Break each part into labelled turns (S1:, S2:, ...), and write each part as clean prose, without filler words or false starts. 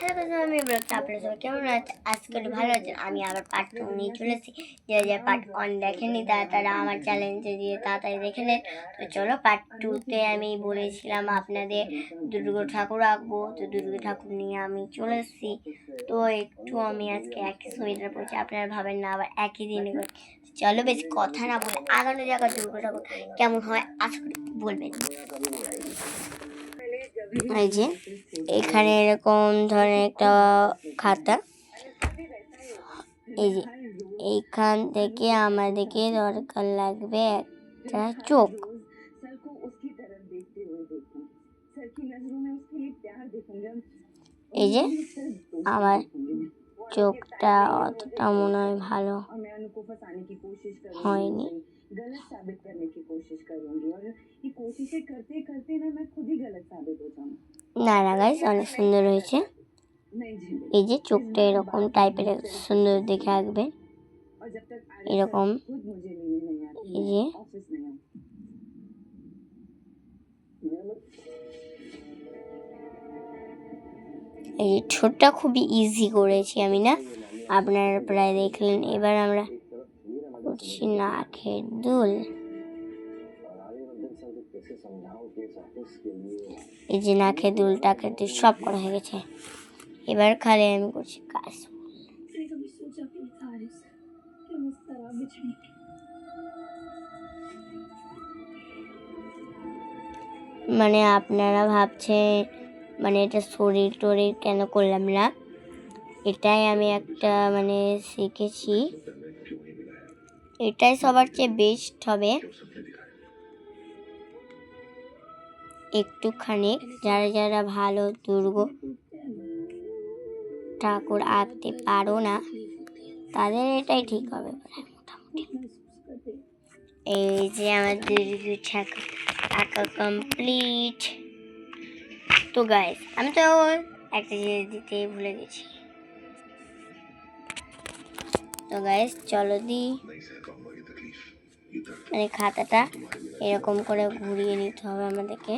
S1: Hello বন্ধুরা, আমি ব্লগটা আপনার সবাই কেমন আছে? আজকে ভালো আছেন? আমি আবার পার্ট 2 নিয়ে চলে এসেছি। যে পার্ট 1 দেখেনি তারা আমার চ্যালেঞ্জে দিয়ে তাড়াতাড়ি দেখে নেন। তো চলো পার্ট 2তে আমি বলেছিলাম আপনাদের দুর্গা ঠাকুর আঁকবো, তো দুর্গা ঠাকুর নিয়ে আমি চলে এসেছি। তো একটু আমি আজকে একই সোয়েটার পরছি, আপনারা ভাবেন না আবার একই দিনে করে। চলো বেশি কথা না বলে আগানো জায়গা দুর্গা ঠাকুর কেমন হয় আশা করি বলবেন। এই যে এখানে এরকম ধরনের একটা খাতা, এই যে এইখান থেকে আমাদেরকে দরকার লাগবে একটা চোখ। এই যে আমার চোখটা অতটা মনে হয় ভালো হয়নি। না না গাইস, অনেক সুন্দর হয়েছে। এই যে চোখটা এরকম টাইপের সুন্দর দেখে আঁকবে, এরকম। এই যে এই যে ঠোঁটটা খুবই ইজি করেছি আমি, না আপনারা প্রায় দেখলেন। এবার আমরা করছি নাকের দুল। এই যে নাকের দুল টাকের দুল সব করা হয়ে গেছে। এবার খালি আমি করছি কাজ। মানে আপনারা ভাবছে মানে এটা শরীর টরীর কেন করলাম না, এটাই আমি একটা মানে শিখেছি, এটাই সবার চেয়ে বেস্ট হবে। একটুখানি যারা যারা ভালো দুর্গা ঠাকুর আঁকতে পারো না তাদের এটাই ঠিক হবে মোটামুটি। এই যে আমার দুর্গা ঠাকুর আঁকা কমপ্লিট। তো গাইস আমি তো একটা জিনিস দিতে ভুলে গেছি। তো গাইস চলো দিই, মানে খাতাটা এরকম করে ঘুরিয়ে নিতে হবে আমাদেরকে।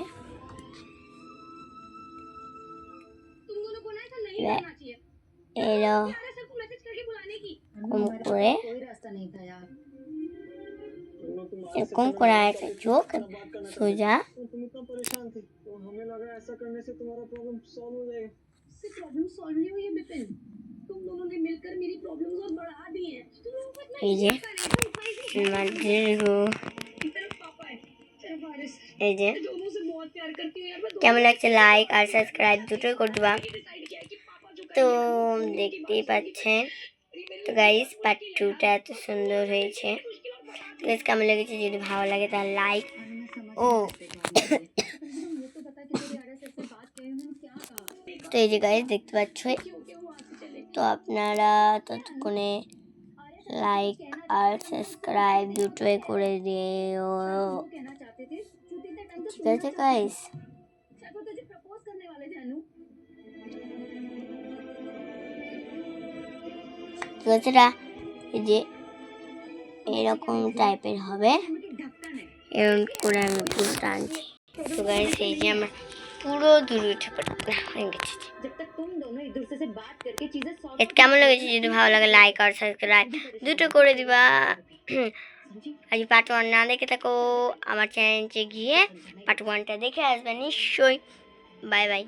S1: এরকম করে এরকম করে একটা চোখ সোজা। এই যে এই যে কেমন লাগছে লাইক আর সাবস্ক্রাইব দুটোই করে দিবা। তো দেখতেই পাচ্ছেন তো গাইস পার্ট 2টা এত সুন্দর হয়েছে। তো গাইস কেমন লেগেছে, যদি ভালো লাগে তাহলে লাইক ও তো এই যে গাইস দেখতে পাচ্ছ, তো আপনারা ততক্ষণে লাইক আর সাবস্ক্রাইব দুটোই করে দিও, ঠিক আছে গাইস? তো সেটা এই যে এরকম টাইপের হবে, এরকম করে আমি পুরো টানছি। তো গাইস এই যে আমার পুরো দুর্গা ঠাকুর হয়ে গেছে। কেমন লেগেছে, যদি ভালো লাগে লাইক আর সাবস্ক্রাইব দুটো করে দিবা। আজ পার্ট 1 না দেখে থাকো আমার চ্যানেলে গিয়ে পার্ট 1টা দেখে আসবে নিশ্চয়ই। Bye bye.